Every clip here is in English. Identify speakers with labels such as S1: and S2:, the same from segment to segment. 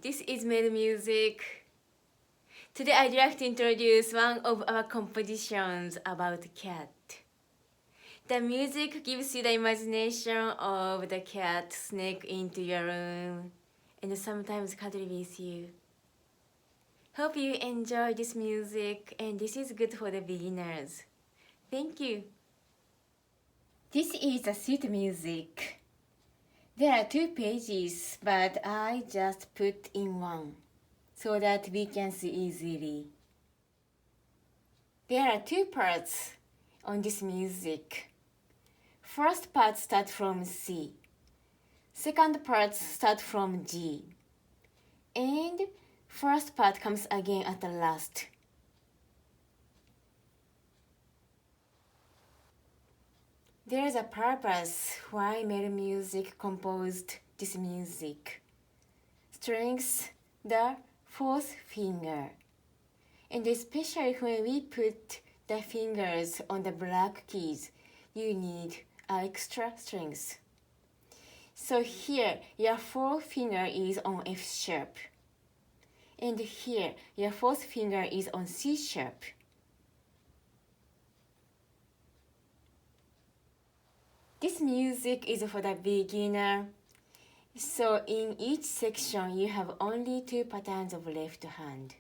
S1: This is MEL Music. Today I'd like to introduce one of our compositions about cat. The music gives you the imagination of the cat sneak into your room and sometimes cuddle with you. Hope you enjoy this music and this is good for the beginners. Thank you. This is the sheet music. There are 2 pages, but I just put in one so that we can see easily. There are 2 parts on this music. First part starts from C. Second part starts from G. And first part comes again at the last. There is a purpose why MEL Music composed this music. Strings the 4th finger. And especially when we put the fingers on the black keys, you need extra strings. So here, your 4th finger is on F sharp. And here, your 4th finger is on C sharp. This music is for the beginner. So in each section, you have only 2 patterns of left hand.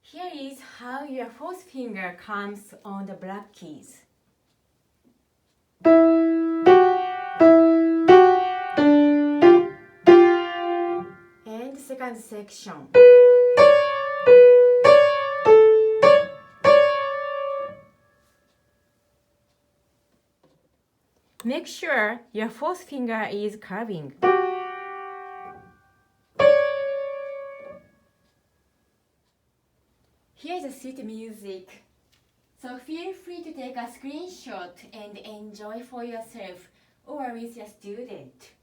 S1: Here is how your 4th finger comes on the black keys. And second section. Make sure your 4th finger is curving. Here's the sheet music. So feel free to take a screenshot and enjoy for yourself or with your student.